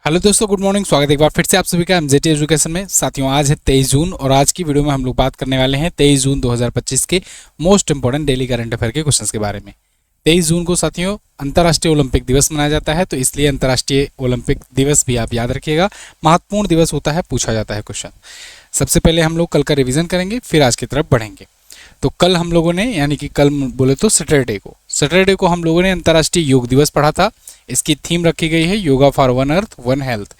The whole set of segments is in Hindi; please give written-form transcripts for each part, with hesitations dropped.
हेलो दोस्तों, गुड मॉर्निंग। स्वागत है एक बार फिर से आप सभी का एमजेटी एजुकेशन में। साथियों, आज है 23 जून और आज की वीडियो में हम लोग बात करने वाले हैं 23 जून 2025 के most important daily current affair के क्वेश्चंस के बारे में। 23 जून को साथियों अंतर्राष्ट्रीय ओलंपिक दिवस मनाया जाता है, तो इसलिए अंतर्राष्ट्रीय ओलंपिक दिवस भी आप याद रखिएगा। महत्वपूर्ण दिवस होता है, पूछा जाता है क्वेश्चन। सबसे पहले हम लोग कल का रिविजन करेंगे, फिर आज की तरफ बढ़ेंगे। तो कल हम लोगों ने, यानी कि कल बोले तो सैटरडे को हम लोगों ने अंतर्राष्ट्रीय योग दिवस पढ़ा था। इसकी थीम रखी गई है yoga for one earth one health.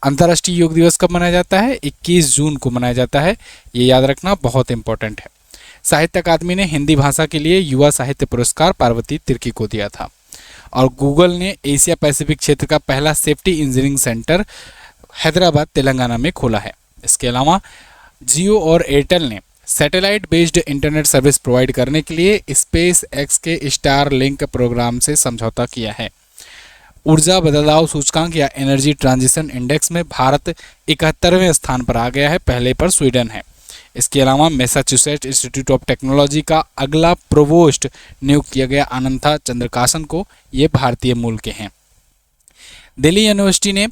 अंतर्राष्ट्रीय योग दिवस कब मनाया जाता है? 21 जून को मनाया जाता है। ये याद रखना बहुत इंपॉर्टेंट है। साहित्य अकादमी ने हिंदी भाषा के लिए युवा साहित्य पुरस्कार पार्वती तिर्की को दिया था। और गूगल ने एशिया पैसिफिक क्षेत्र का पहला safety engineering centre Hyderabad Telangana में खोला है। इसके अलावा जियो और एयरटेल ने satellite based internet service provide करने के लिए स्पेस एक्स के स्टार लिंक प्रोग्राम से समझौता किया है। ऊर्जा बदलाव सूचकांक या एनर्जी ट्रांजिशन इंडेक्स में भारत 71वें स्थान पर आ गया है, पहले पर स्वीडन है। इसके अलावा मैसाचुसेट्स इंस्टीट्यूट ऑफ टेक्नोलॉजी का अगला प्रोवोस्ट नियुक्त किया गया अनंथा चंद्रकासन को। ये भारतीय मूल के हैं। दिल्ली यूनिवर्सिटी ने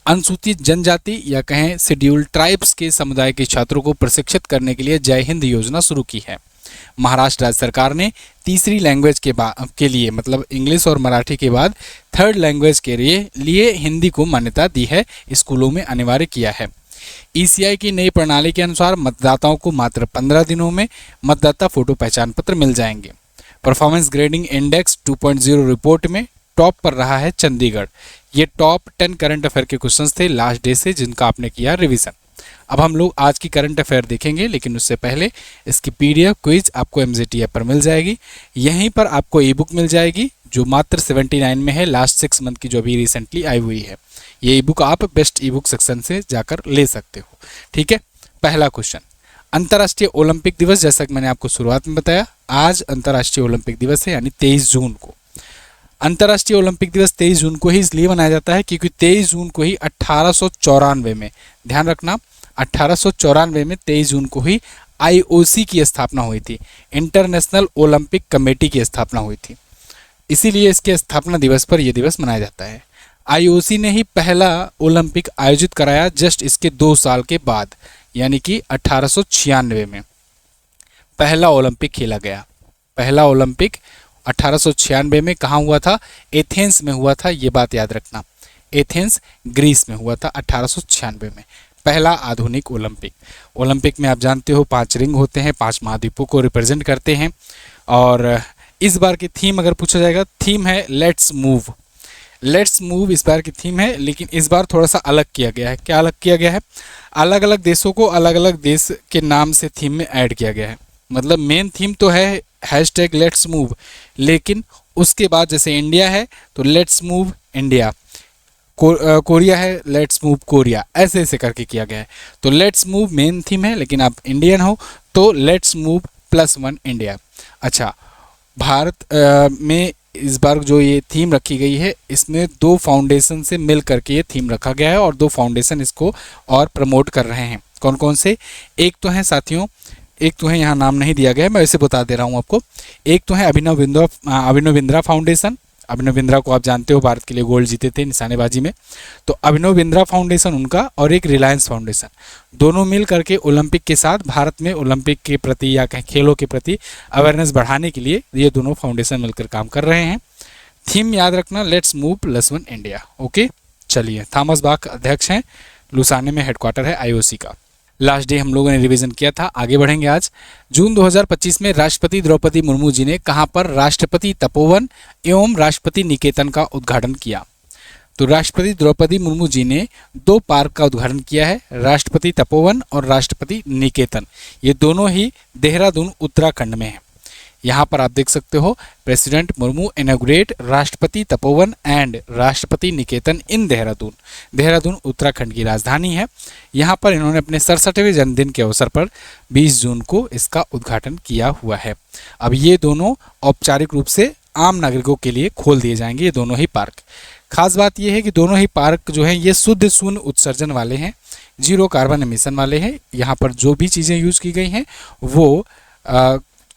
अनुसूचित जनजाति या कहें शेड्यूल्ड ट्राइब्स के समुदाय के छात्रों को प्रशिक्षित करने के लिए जय हिंद योजना शुरू की है। महाराष्ट्र राज्य सरकार ने तीसरी लैंग्वेज के लिए मतलब इंग्लिश और मराठी के बाद थर्ड लैंग्वेज के लिए हिंदी को मान्यता दी है, स्कूलों में अनिवार्य किया है। ईसीआई की नई प्रणाली के अनुसार मतदाताओं को मात्र 15 दिनों में मतदाता फोटो पहचान पत्र मिल जाएंगे। परफॉर्मेंस ग्रेडिंग इंडेक्स 2.0 रिपोर्ट में टॉप पर रहा है चंडीगढ़। ये टॉप 10 करंट अफेयर के क्वेश्चंस थे लास्ट डे से, जिनका आपने किया रिवीजन। अब हम लोग आज की करंट अफेयर देखेंगे, लेकिन उससे पहले इसकी पीडीएफ क्विज आपको एमजेटी ऐप पर मिल जाएगी। यहीं पर आपको ई बुक मिल जाएगी जो मात्र 79 में है, लास्ट 6 मंथ की जो अभी रिसेंटली आई हुई है। ये ई बुक आप बेस्ट ई बुक सेक्शन से जाकर ले सकते हो। ठीक है, पहला क्वेश्चन, अंतर्राष्ट्रीय ओलंपिक दिवस। जैसा कि मैंने आपको शुरुआत में बताया, आज अंतर्राष्ट्रीय ओलंपिक दिवस है, यानी 23 जून को। अंतर्राष्ट्रीय ओलंपिक दिवस 23 जून को ही इसलिए मनाया जाता है क्योंकि 23 जून को ही 1894 में, ध्यान रखना, 1894 में 23 जून को ही आईओसी की स्थापना हुई थी, इंटरनेशनल ओलंपिक कमेटी की स्थापना हुई थी। इसीलिए इसके स्थापना दिवस पर यह दिवस मनाया जाता है। आईओसी ने ही पहला ओलंपिक आयोजित कराया जस्ट इसके 2 साल के बाद, यानी कि 1896 में पहला ओलंपिक खेला गया। पहला ओलंपिक 1896 में कहाँ हुआ था? एथेंस में हुआ था। ये बात याद रखना, एथेंस ग्रीस में हुआ था 1896 में, पहला आधुनिक ओलंपिक। ओलंपिक में आप जानते हो 5 रिंग होते हैं, 5 महाद्वीपों को रिप्रेजेंट करते हैं। और इस बार की थीम अगर पूछा जाएगा, थीम है लेट्स मूव। लेट्स मूव इस बार की थीम है, लेकिन इस बार थोड़ा सा अलग किया गया है। क्या अलग किया गया है? अलग अलग देशों को अलग अलग देश के नाम से थीम में ऐड किया गया है। मतलब मेन थीम तो है हैशटैग लेट्स मूव, लेकिन उसके बाद जैसे इंडिया है तो लेट्स मूव इंडिया, कोरिया है लेट्स मूव कोरिया, ऐसे ऐसे करके किया गया है। तो लेट्स मूव मेन थीम है, लेकिन आप इंडियन हो तो लेट्स मूव +1 इंडिया। अच्छा, भारत में इस बार जो ये थीम रखी गई है, इसमें 2 फाउंडेशन से मिल करके ये थीम रखा गया है और 2 फाउंडेशन इसको और प्रमोट कर रहे हैं। कौन कौन से? एक तो है साथियों, एक तो है, यहाँ नाम नहीं दिया गया है, मैं वैसे बता दे रहा हूँ आपको। एक तो है अभिनव बिंद्रा फाउंडेशन। अभिनव बिंद्रा को आप जानते हो, भारत के लिए गोल्ड जीते थे निशानेबाजी में। तो अभिनव बिंद्रा फाउंडेशन उनका, और एक रिलायंस फाउंडेशन, दोनों मिल करके ओलंपिक के साथ भारत में ओलंपिक के प्रति या कहीं खेलों के प्रति अवेयरनेस बढ़ाने के लिए ये दोनों फाउंडेशन मिलकर काम कर रहे हैं। थीम याद रखना, लेट्स मूव +1 इंडिया। ओके, चलिए। थॉमस बाक अध्यक्ष हैं, लुसाने में हेडक्वार्टर है आईओसी का। लास्ट डे हम लोगों ने रिवीजन किया था, आगे बढ़ेंगे आज। जून 2025 में राष्ट्रपति द्रौपदी मुर्मू जी ने कहां पर राष्ट्रपति तपोवन एवं राष्ट्रपति निकेतन का उद्घाटन किया? तो राष्ट्रपति द्रौपदी मुर्मू जी ने 2 पार्क का उद्घाटन किया है, राष्ट्रपति तपोवन और राष्ट्रपति निकेतन। ये दोनों ही देहरादून उत्तराखंड में है। यहाँ पर आप देख सकते हो, प्रेसिडेंट मुर्मू इनॉग्रेट राष्ट्रपति तपोवन एंड राष्ट्रपति निकेतन इन देहरादून। देहरादून उत्तराखंड की राजधानी है। यहाँ पर इन्होंने अपने 67वें जन्मदिन के अवसर पर 20 जून को इसका उद्घाटन किया हुआ है। अब ये दोनों औपचारिक रूप से आम नागरिकों के लिए खोल दिए जाएंगे, ये दोनों ही पार्क। खास बात यह है कि दोनों ही पार्क जो हैं ये शुद्ध शून्य उत्सर्जन वाले हैं, 0 कार्बन एमिशन वाले हैं। यहाँ पर जो भी चीज़ें यूज़ की गई हैं वो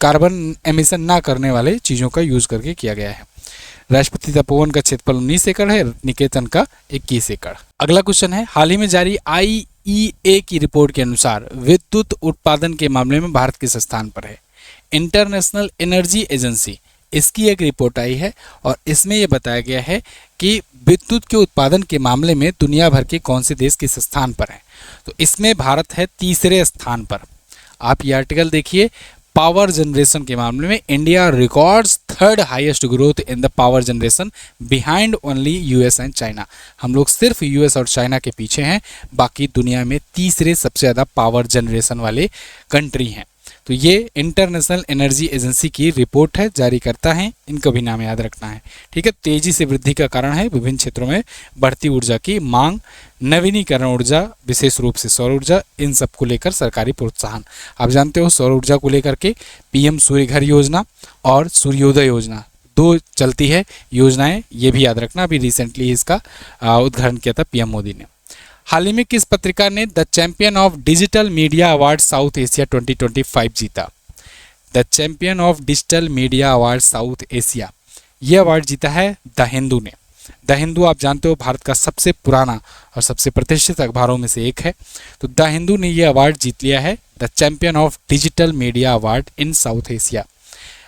कार्बन एमिशन ना करने वाले चीज़ों का यूज़ करके किया गया है। राष्ट्रपति तपोवन का क्षेत्रफल 19 एकड़ है, निकेतन का 21 एकड़। अगला क्वेश्चन है, हाल ही में जारी IEA की रिपोर्ट के अनुसार विद्युत उत्पादन के मामले में भारत किस स्थान पर है? इंटरनेशनल एनर्जी एजेंसी, इसकी एक रिपोर्ट आई है और इसमें यह बताया गया है कि विद्युत के उत्पादन के मामले में दुनिया भर के कौन से देश किस स्थान पर हैं। तो इसमें भारत है तीसरे स्थान पर। आप ये आर्टिकल देखिए, पावर जनरेशन के मामले में India records third highest growth in the power generation behind only US and China. हम लोग सिर्फ यूएस और चाइना के पीछे हैं, बाकी दुनिया में तीसरे सबसे ज़्यादा पावर जनरेशन वाले कंट्री हैं। तो ये इंटरनेशनल एनर्जी एजेंसी की रिपोर्ट है, जारी करता है, इनको भी नाम याद रखना है, ठीक है। तेजी से वृद्धि का कारण है विभिन्न क्षेत्रों में बढ़ती ऊर्जा की मांग, नवीनीकरण ऊर्जा, विशेष रूप से सौर ऊर्जा, इन सब को लेकर सरकारी प्रोत्साहन। आप जानते हो सौर ऊर्जा को लेकर के PM सूर्य घर योजना और सूर्योदय योजना, दो चलती है योजनाएं, ये भी याद रखना। अभी रिसेंटली इसका उद्घाटन किया था PM मोदी ने। हाल ही में किस पत्रिका ने the champion of digital media award south Asia 2025 जीता? The champion of digital media award south Asia, ये अवार्ड जीता है द हिंदू ने। द हिंदू आप जानते हो भारत का सबसे पुराना और सबसे प्रतिष्ठित अखबारों में से एक है। तो द हिंदू ने ये अवार्ड जीत लिया है, the champion of digital media award in south Asia.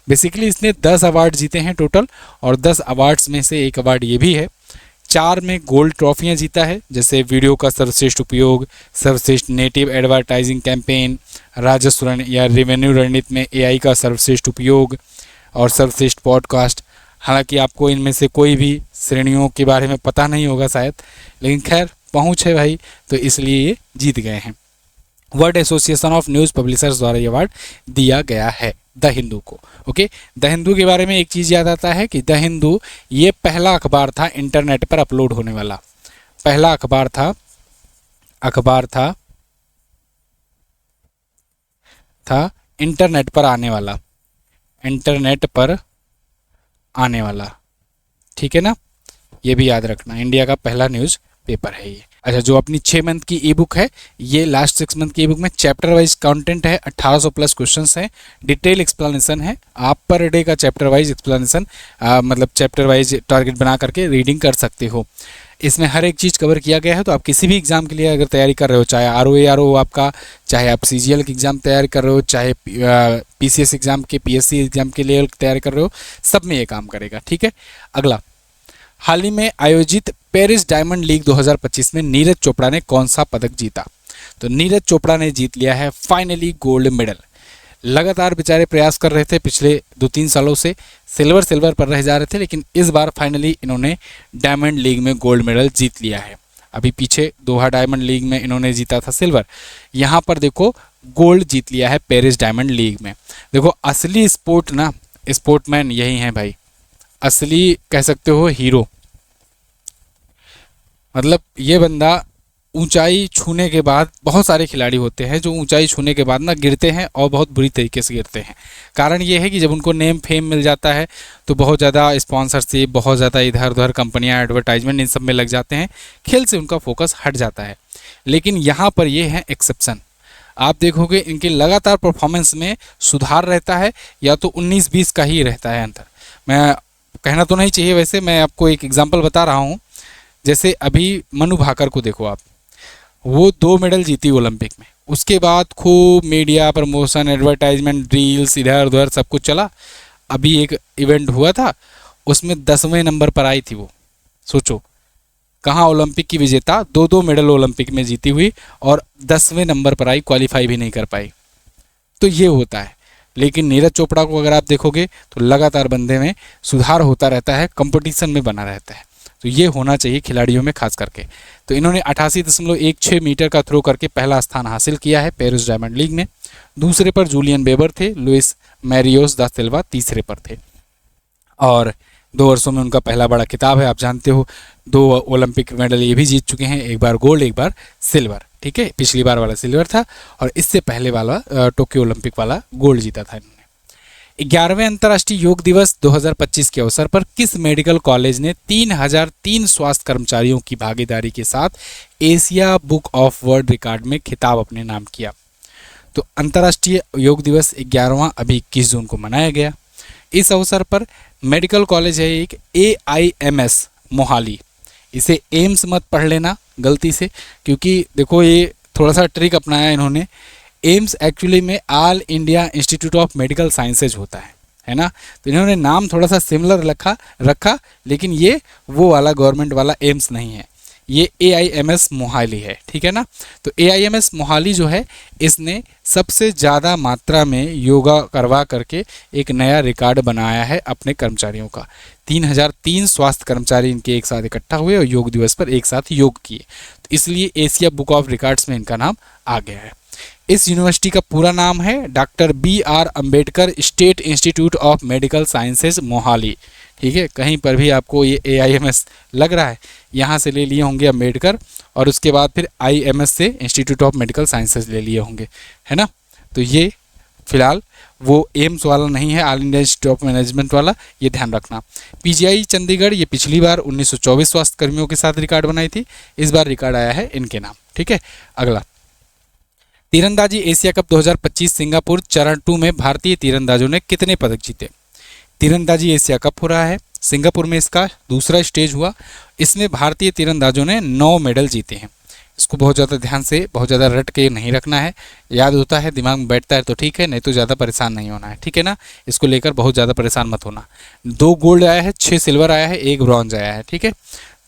Basically इसने 10 अवार्ड जीते हैं टोटल, और 10 अवार्ड्स में से एक अवार्ड ये भी है। 4 में गोल्ड ट्रॉफियां जीता है, जैसे वीडियो का सर्वश्रेष्ठ उपयोग, सर्वश्रेष्ठ नेटिव एडवर्टाइजिंग कैंपेन, राजस्व या रेवेन्यू रणनीति में AI का सर्वश्रेष्ठ उपयोग और सर्वश्रेष्ठ पॉडकास्ट। हालांकि आपको इनमें से कोई भी श्रेणियों के बारे में पता नहीं होगा शायद, लेकिन खैर पहुंच है भाई, तो इसलिए ये जीत गए हैं। World association of news publishers द्वारा ये अवार्ड दिया गया है द हिंदू को। ओके, द हिंदू के बारे में एक चीज़ याद आता है कि द हिंदू ये पहला अखबार था इंटरनेट पर अपलोड होने वाला, पहला अखबार था इंटरनेट पर आने वाला, ठीक है ना, ये भी याद रखना। इंडिया का पहला न्यूज़ पेपर है ये। अच्छा, जो अपनी 6 मंथ की ई बुक है, ये लास्ट 6 मंथ की ई बुक में चैप्टर वाइज कंटेंट है, 1800 प्लस क्वेश्चंस हैं, डिटेल एक्सप्लेनेशन है। आप पर डे का चैप्टर वाइज एक्सप्लेनेशन मतलब चैप्टर वाइज टारगेट बना करके रीडिंग कर सकते हो। इसमें हर एक चीज़ कवर किया गया है। तो आप किसी भी एग्जाम के लिए अगर तैयारी कर रहे हो, चाहे ROA आपका, चाहे आप CGL की एग्ज़ाम तैयारी कर रहे हो, चाहे PCS एग्ज़ाम के PSC एग्ज़ाम के लिए तैयारी कर रहे हो, सब में ये काम करेगा, ठीक है। अगला, हाल ही में आयोजित पेरिस डायमंड लीग 2025 में नीरज चोपड़ा ने कौन सा पदक जीता? तो नीरज चोपड़ा ने जीत लिया है फाइनली गोल्ड मेडल। लगातार बेचारे प्रयास कर रहे थे पिछले 2-3 सालों से, सिल्वर पर रह जा रहे थे, लेकिन इस बार फाइनली इन्होंने डायमंड लीग में गोल्ड मेडल जीत लिया है। अभी पीछे दोहा डायमंड लीग में इन्होंने जीता था सिल्वर, यहाँ पर देखो गोल्ड जीत लिया है पेरिस डायमंड लीग में। देखो असली स्पोर्टमैन यही हैं भाई, असली कह सकते हो हीरो। मतलब ये बंदा ऊंचाई छूने के बाद, बहुत सारे खिलाड़ी होते हैं जो ऊंचाई छूने के बाद ना गिरते हैं और बहुत बुरी तरीके से गिरते हैं। कारण ये है कि जब उनको नेम फेम मिल जाता है तो बहुत ज़्यादा स्पॉन्सरशिप, बहुत ज़्यादा इधर उधर कंपनियां, एडवर्टाइजमेंट, इन सब में लग जाते हैं, खेल से उनका फोकस हट जाता है। लेकिन यहाँ पर ये है एक्सेप्शन। आप देखोगे इनके लगातार परफॉर्मेंस में सुधार रहता है, या तो 19-20 का ही रहता है अंतर। मैं कहना तो नहीं चाहिए वैसे, मैं आपको एक एग्जाम्पल बता रहा हूँ। जैसे अभी मनु भाकर को देखो आप, वो 2 मेडल जीती ओलंपिक में, उसके बाद खूब मीडिया प्रमोशन, एडवर्टाइजमेंट, रील्स, इधर उधर सब कुछ चला। अभी एक इवेंट हुआ था, उसमें 10वें नंबर पर आई थी वो। सोचो, कहाँ ओलंपिक की विजेता 2-2 मेडल ओलंपिक में जीती हुई और 10वें नंबर पर आई, क्वालिफाई भी नहीं कर पाई। तो ये होता है। लेकिन नीरज चोपड़ा को अगर आप देखोगे तो लगातार बंदे में सुधार होता रहता है, कंपटीशन में बना रहता है। तो ये होना चाहिए खिलाड़ियों में खास करके। तो इन्होंने 88.16 मीटर का थ्रो करके पहला स्थान हासिल किया है पेरिस डायमंड लीग में। दूसरे पर जूलियन वेबर थे, लुइस मैरियोस दा सिल्वा तीसरे पर थे। और 2 वर्षों में उनका पहला बड़ा खिताब है, आप जानते हो 2 ओलंपिक मेडल ये भी जीत चुके हैं, एक बार गोल्ड, एक बार सिल्वर, ठीक है। पिछली बार वाला सिल्वर था और इससे पहले वाला टोक्यो ओलंपिक वाला गोल्ड जीता था इन्होंने। 11वें अंतर्राष्ट्रीय योग दिवस 2025 के अवसर पर किस मेडिकल कॉलेज ने 3003 स्वास्थ्य कर्मचारियों की भागीदारी के साथ Asia book of world record में खिताब अपने नाम किया? तो अंतर्राष्ट्रीय योग दिवस 11वां अभी 21 जून को मनाया गया। इस अवसर पर मेडिकल कॉलेज है एक AIMS मोहाली। इसे एम्स मत पढ़ लेना गलती से, क्योंकि देखो ये थोड़ा सा ट्रिक अपनाया इन्होंने। एम्स एक्चुअली में all India institute of medical sciences होता है ना। तो इन्होंने नाम थोड़ा सा सिमिलर रखा, लेकिन ये वो वाला गवर्नमेंट वाला एम्स नहीं है, ये AIMS मोहाली है, ठीक है ना। तो AIMS मोहाली जो है, इसने सबसे ज़्यादा मात्रा में योगा करवा करके एक नया रिकॉर्ड बनाया है अपने कर्मचारियों का। 3003 स्वास्थ्य कर्मचारी इनके एक साथ इकट्ठा हुए और योग दिवस पर एक साथ योग किए, तो इसलिए एशिया बुक ऑफ रिकॉर्ड्स में इनका नाम आ गया है। इस यूनिवर्सिटी का पूरा नाम है doctor BR Ambedkar state institute of medical sciences Mohali, ठीक है। कहीं पर भी आपको ये AIMS लग रहा है, यहाँ से ले लिए होंगे अम्बेडकर, और उसके बाद फिर IMS से इंस्टीट्यूट ऑफ मेडिकल साइंसेज ले लिए होंगे, है ना। तो ये फिलहाल वो एम्स वाला नहीं है, all India institute of management वाला, ये ध्यान रखना। PGI चंडीगढ़, ये पिछली बार 1924 स्वास्थ्य कर्मियों के साथ रिकॉर्ड बनाई थी, इस बार रिकॉर्ड आया है इनके नाम, ठीक है। अगला, तीरंदाजी एशिया कप 2025 सिंगापुर चरण 2 में भारतीय तीरंदाजों ने कितने पदक जीते। तीरंदाजी एशिया कप हो रहा है सिंगापुर में, इसका दूसरा स्टेज हुआ। इसमें भारतीय तीरंदाजों ने 9 मेडल जीते हैं। इसको बहुत ज़्यादा ध्यान से, बहुत ज़्यादा रट के नहीं रखना है, याद होता है दिमाग में बैठता है तो ठीक है, नहीं तो ज़्यादा परेशान नहीं होना है, ठीक है ना। इसको लेकर बहुत ज़्यादा परेशान मत होना। 2 गोल्ड आया है, 6 सिल्वर आया है, 1 ब्रॉन्ज आया है, ठीक है।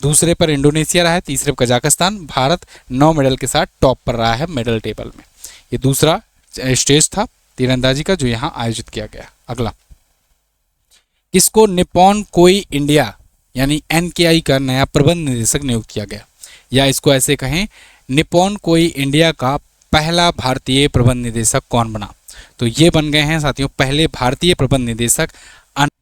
दूसरे पर इंडोनेशिया रहा है, तीसरे पर कजाकिस्तान। भारत 9 मेडल के साथ टॉप पर रहा है मेडल टेबल में। ये दूसरा स्टेज था तीरंदाजी का जो यहाँ आयोजित किया गया। अगला, किसको निप्पॉन कोई इंडिया यानी NKI का नया प्रबंध निदेशक नियुक्त किया गया, या इसको ऐसे कहें निप्पॉन कोई इंडिया का पहला भारतीय प्रबंध निदेशक कौन बना। तो ये बन गए हैं साथियों पहले भारतीय प्रबंध निदेशक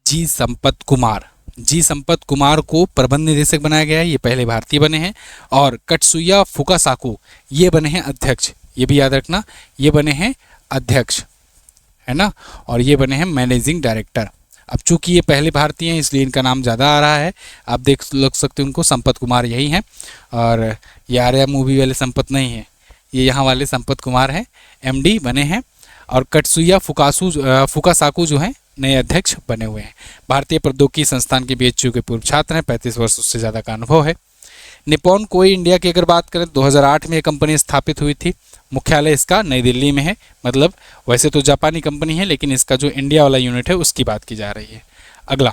जी संपत कुमार। जी संपत कुमार को प्रबंध निदेशक बनाया गया है, ये पहले भारतीय बने हैं। और कटसुया फुकासाकू ये बने हैं अध्यक्ष, ये भी याद रखना, ये बने हैं अध्यक्ष, है ना। और ये बने हैं मैनेजिंग डायरेक्टर। अब चूंकि ये पहले भारतीय हैं इसलिए इनका नाम ज़्यादा आ रहा है, आप देख सकते हैं उनको, संपत कुमार यही हैं। और ये आर्या मूवी वाले संपत नहीं है, ये यहाँ वाले संपत कुमार हैं, MD बने हैं। और कटसुया फुकासाकू जो हैं नए अध्यक्ष बने हुए हैं। भारतीय प्रौद्योगिकी संस्थान के BHU के पूर्व छात्र हैं, 35 वर्ष उससे ज़्यादा का अनुभव है। निप्पॉन कोई इंडिया की अगर बात करें 2008 में ये कंपनी स्थापित हुई थी। मुख्यालय इसका नई दिल्ली में है, मतलब वैसे तो जापानी कंपनी है लेकिन इसका जो इंडिया वाला यूनिट है उसकी बात की जा रही है। अगला,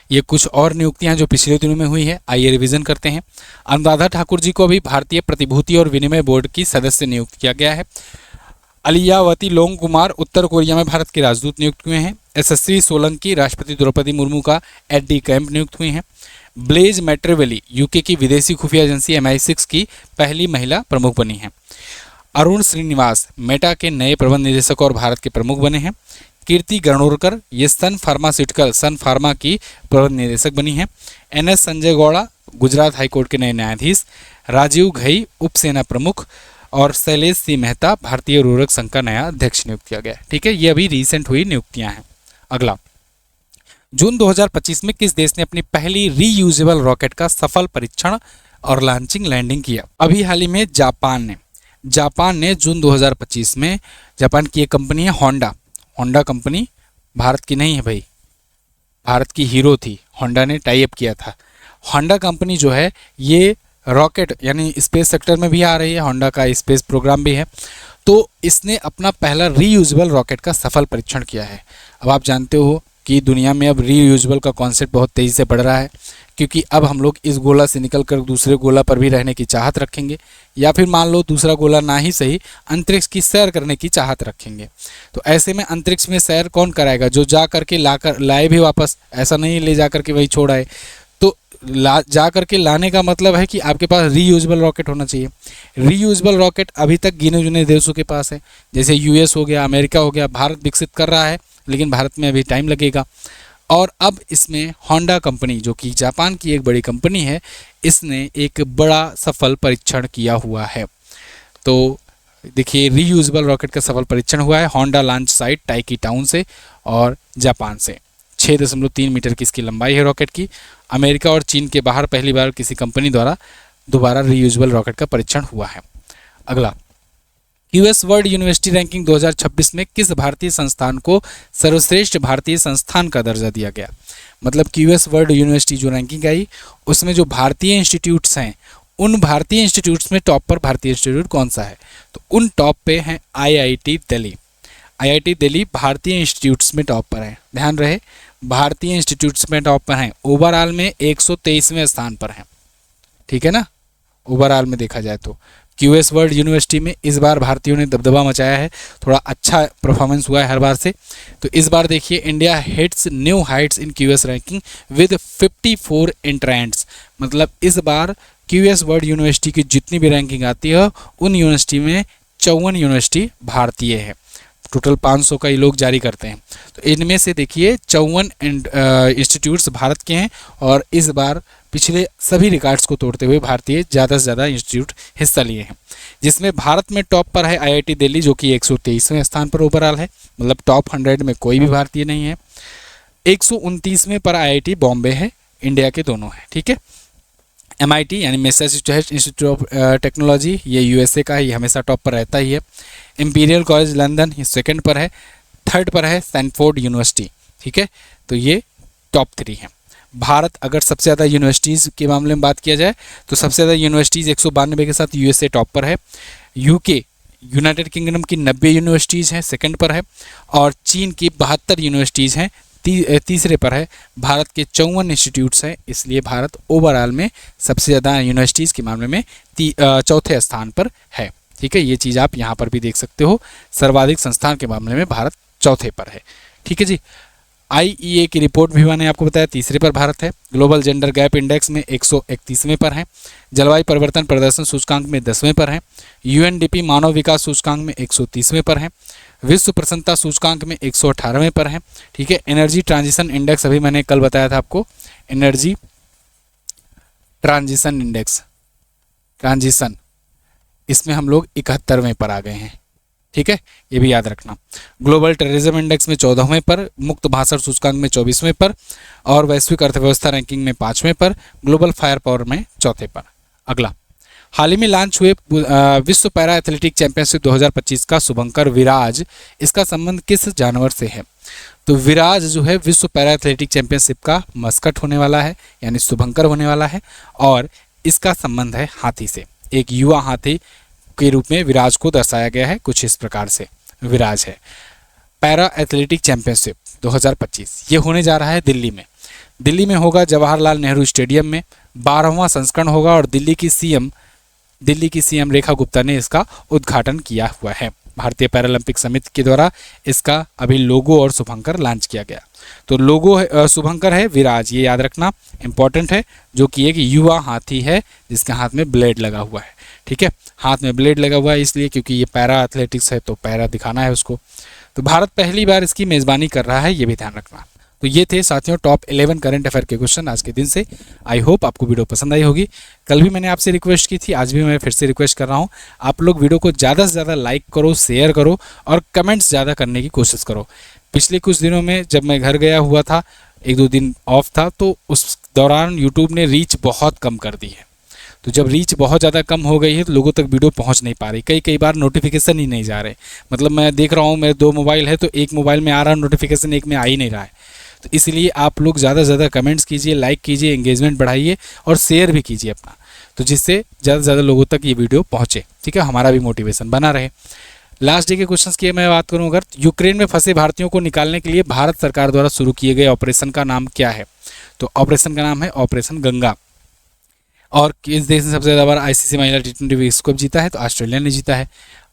ये कुछ और नियुक्तियां जो पिछले दिनों में हुई है, आइए रिवीजन करते हैं। अनुराधा ठाकुर जी को अभी भारतीय प्रतिभूति और विनिमय बोर्ड की सदस्य नियुक्त किया गया है। अलियावती लोंग कुमार उत्तर कोरिया में भारत के राजदूत नियुक्त हुए हैं। SSV सोलंकी राष्ट्रपति द्रौपदी मुर्मू का एड कैंप नियुक्त हुई हैं। ब्लेज मैट्रेवेली UK की विदेशी खुफिया एजेंसी MI6 की पहली महिला प्रमुख बनी हैं। अरुण श्रीनिवास मेटा के नए प्रबंध निदेशक और भारत के प्रमुख बने हैं। कीर्ति गणोरकर ये सन फार्मा की प्रबंध निदेशक बनी हैं। NS संजय गौड़ा गुजरात हाईकोर्ट के नए न्यायाधीश। राजीव घई उप सेना प्रमुख। और शैलेश C मेहता भारतीय उर्वरक संघ का नया अध्यक्ष नियुक्त किया गया, ठीक है। ये अभी रिसेंट हुई नियुक्तियां हैं। अगला, जून 2025 में किस देश ने अपनी पहली रीयूजेबल रॉकेट का सफल परीक्षण और लॉन्चिंग लैंडिंग किया। अभी हाल ही में जापान ने जून 2025 में, जापान की एक कंपनी है होंडा कंपनी, भारत की नहीं है भाई, भारत की हीरो थी, होंडा ने टाई अप किया था। होंडा कंपनी जो है ये रॉकेट यानी स्पेस सेक्टर में भी आ रही है, होंडा का स्पेस प्रोग्राम भी है। तो इसने अपना पहला रीयूजेबल रॉकेट का सफल परीक्षण किया है। अब आप जानते हो कि दुनिया में अब रीयूजेबल का कॉन्सेप्ट बहुत तेज़ी से बढ़ रहा है, क्योंकि अब हम लोग इस गोला से निकल कर दूसरे गोला पर भी रहने की चाहत रखेंगे, या फिर मान लो दूसरा गोला ना ही सही अंतरिक्ष की सैर करने की चाहत रखेंगे। तो ऐसे में अंतरिक्ष में सैर कौन कराएगा, जो जा करके लाए भी वापस, ऐसा नहीं ले जा करके वही छोड़ आए। तो जा करके लाने का मतलब है कि आपके पास रीयूजेबल रॉकेट होना चाहिए। रीयूजेबल रॉकेट अभी तक गिने चुने देशों के पास है, जैसे US हो गया, अमेरिका हो गया। भारत विकसित कर रहा है लेकिन भारत में अभी टाइम लगेगा। और अब इसमें होंडा कंपनी जो कि जापान की एक बड़ी कंपनी है, इसने एक बड़ा सफल परीक्षण किया हुआ है। तो देखिए रीयूजेबल रॉकेट का सफल परीक्षण हुआ है होंडा लॉन्च साइट टाइकी टाउन से और जापान से। 6.3 मीटर की इसकी लंबाई है रॉकेट की। अमेरिका और चीन के बाहर पहली बार किसी कंपनी द्वारा दोबारा रीयूजेबल रॉकेट का परीक्षण हुआ है। अगला, क्यूएस वर्ल्ड यूनिवर्सिटी रैंकिंग 2026 में किस भारतीय संस्थान को सर्वश्रेष्ठ भारतीय संस्थान का दर्जा दिया गया? मतलब क्यूएस वर्ल्ड यूनिवर्सिटी जो रैंकिंग आई उसमें जो भारतीय इंस्टीट्यूट्स हैं उन भारतीय इंस्टीट्यूट्स में टॉप पर भारतीय इंस्टीट्यूट कौन सा है? तो उन टॉप पे हैं आईआईटी दिल्ली। आईआईटी दिल्ली भारतीय इंस्टीट्यूट्स में टॉप पर है, ध्यान रहे भारतीय इंस्टीट्यूट्स में टॉप पर हैं। ओवरऑल में 123वें स्थान पर हैं, ठीक है ना। ओवरऑल में देखा जाए तो क्यूएस वर्ल्ड यूनिवर्सिटी में इस बार भारतीयों ने दबदबा मचाया है, थोड़ा अच्छा परफॉर्मेंस हुआ है हर बार से। तो इस बार देखिए India hits new heights in QS ranking with 54 entrants. मतलब इस बार क्यूएस वर्ल्ड यूनिवर्सिटी की जितनी भी रैंकिंग आती है उन यूनिवर्सिटी में 54 यूनिवर्सिटी भारतीय है। टोटल 500 का ये लोग जारी करते हैं, तो इनमें से देखिए 54 इंस्टीट्यूट्स भारत के हैं और इस बार पिछले सभी रिकॉर्ड्स को तोड़ते हुए भारतीय ज़्यादा से ज़्यादा इंस्टीट्यूट हिस्सा लिए हैं, जिसमें भारत में टॉप पर है आईआईटी दिल्ली जो कि 123वें स्थान पर ओवरऑल है, मतलब टॉप 100 में कोई भी भारतीय नहीं है। 129वें पर आईआईटी बॉम्बे है, इंडिया के दोनों है, ठीक है। एमआईटी यानी मैसाचुसेट्स इंस्टीट्यूट ऑफ टेक्नोलॉजी ये यूएसए का है, ये हमेशा टॉप पर रहता ही है। इंपीरियल कॉलेज लंदन ये सेकंड पर है, थर्ड पर है स्टैनफोर्ड यूनिवर्सिटी, ठीक है। तो ये टॉप 3 है। भारत अगर सबसे ज़्यादा यूनिवर्सिटीज़ के मामले में बात किया जाए तो सबसे ज़्यादा यूनिवर्सिटीज़ 192 के साथ यूएसए टॉप पर है। यूके यूनाइटेड किंगडम की 90 यूनिवर्सिटीज़ हैं, सेकंड पर है। और चीन की 72 यूनिवर्सिटीज़ हैं, तीसरे पर है। भारत के 54 इंस्टीट्यूट्स हैं, इसलिए भारत ओवरऑल में सबसे ज़्यादा यूनिवर्सिटीज़ के मामले में चौथे स्थान पर है, ठीक है। ये चीज़ आप यहाँ पर भी देख सकते हो, सर्वाधिक संस्थान के मामले में भारत चौथे पर है, ठीक है जी। आईईए की रिपोर्ट भी मैंने आपको बताया तीसरे पर भारत है। ग्लोबल जेंडर गैप इंडेक्स में 131वें पर है। जलवायु परिवर्तन प्रदर्शन सूचकांक में 10वें पर है। यूएनडीपी मानव विकास सूचकांक में 130वें पर है। विश्व प्रसन्नता सूचकांक में 118वें पर है, ठीक है। एनर्जी ट्रांजिशन इंडेक्स अभी मैंने कल बताया था आपको, एनर्जी ट्रांजिशन इंडेक्स इसमें हम लोग 71वें पर आ गए हैं, ठीक है, ये भी याद रखना। ग्लोबल टेररिज्म इंडेक्स में 14वें पर, मुक्त भाषण सूचकांक में 24वें पर और वैश्विक अर्थव्यवस्था रैंकिंग में 5वें पर, ग्लोबल फायर पावर में चौथे पर। अगला, हाल ही में लॉन्च हुए विश्व पैरा एथलेटिक चैंपियनशिप 2025 का शुभंकर विराज, इसका संबंध किस जानवर से है? तो विराज जो है विश्व पैरा एथलेटिक चैंपियनशिप का मस्कट होने वाला है, यानी शुभंकर होने वाला है, और इसका संबंध है हाथी से। एक युवा हाथी के रूप में विराज को दर्शाया गया है, कुछ इस प्रकार से विराज है। पैरा एथलेटिक चैंपियनशिप 2025 ये होने जा रहा है दिल्ली में होगा, जवाहरलाल नेहरू स्टेडियम में 12वां संस्करण होगा और दिल्ली की सीएम रेखा गुप्ता ने इसका उद्घाटन किया हुआ है। भारतीय पैरालंपिक समिति के द्वारा इसका अभी लोगो और शुभंकर लॉन्च किया गया। तो लोगो शुभंकर है, विराज ये याद रखना इंपॉर्टेंट है, जो कि एक युवा हाथी है जिसके हाथ में ब्लेड लगा हुआ है, ठीक है। हाथ में ब्लेड लगा हुआ है इसलिए क्योंकि ये पैरा एथलेटिक्स है तो पैरा दिखाना है उसको। तो भारत पहली बार इसकी मेज़बानी कर रहा है, ये भी ध्यान रखना। तो ये थे साथियों टॉप 11 करंट अफेयर के क्वेश्चन आज के दिन से। आई होप आपको वीडियो पसंद आई होगी। कल भी मैंने आपसे रिक्वेस्ट की थी, आज भी मैं फिर से रिक्वेस्ट कर रहा हूँ, आप लोग वीडियो को ज़्यादा से ज़्यादा लाइक करो, शेयर करो और कमेंट्स ज़्यादा करने की कोशिश करो। पिछले कुछ दिनों में जब मैं घर गया हुआ था, 1-2 दिन ऑफ था, तो उस दौरान यूट्यूब ने रीच बहुत कम कर दी है। तो जब रीच बहुत ज़्यादा कम हो गई है तो लोगों तक वीडियो पहुंच नहीं पा रही, कई बार नोटिफिकेशन ही नहीं जा रहे। मतलब मैं देख रहा हूँ, मेरे 2 मोबाइल है तो एक मोबाइल में आ रहा नोटिफिकेशन, एक में आ ही नहीं रहा है। तो इसलिए आप लोग ज़्यादा से ज़्यादा कमेंट्स कीजिए, लाइक कीजिए, एंगेजमेंट बढ़ाइए और शेयर भी कीजिए अपना, तो जिससे ज़्यादा से ज़्यादा लोगों तक ये वीडियो पहुँचे, ठीक है, हमारा भी मोटिवेशन बना रहे। लास्ट डे के क्वेश्चंस की मैं बात करूं, अगर यूक्रेन में फंसे भारतीयों को निकालने के लिए भारत सरकार द्वारा शुरू किए गए ऑपरेशन का नाम क्या है? तो ऑपरेशन का नाम है ऑपरेशन गंगा। और किस देश ने सबसे ज़्यादा बार आईसीसी महिला T20 विश्व कप जीता है? तो ऑस्ट्रेलिया ने जीता है।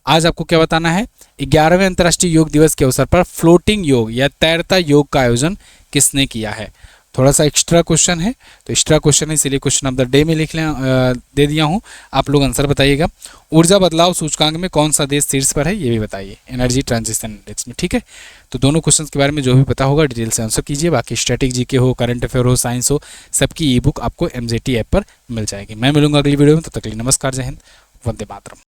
आज आपको क्या बताना है, 11वें अंतर्राष्ट्रीय योग दिवस के अवसर पर फ्लोटिंग योग या तैरता योग का आयोजन किसने किया है? थोड़ा सा एक्स्ट्रा क्वेश्चन है, तो एक्स्ट्रा क्वेश्चन है इसीलिए क्वेश्चन ऑफ द डे में दे दिया हूँ, आप लोग आंसर बताइएगा। ऊर्जा बदलाव सूचकांक में कौन सा देश शीर्ष पर है, ये भी बताइए, एनर्जी ट्रांजिशन इंडेक्स में, ठीक है। तो दोनों क्वेश्चन के बारे में जो भी पता होगा डिटेल से आंसर कीजिए। बाकी स्टैटिक जीके हो, करंट अफेयर हो, साइंस हो, सबकी ई बुक आपको MJT ऐप पर मिल जाएगी। मैं मिलूंगा अगली वीडियो में, तब तक के लिए नमस्कार, जय हिंद, वंदे मातरम।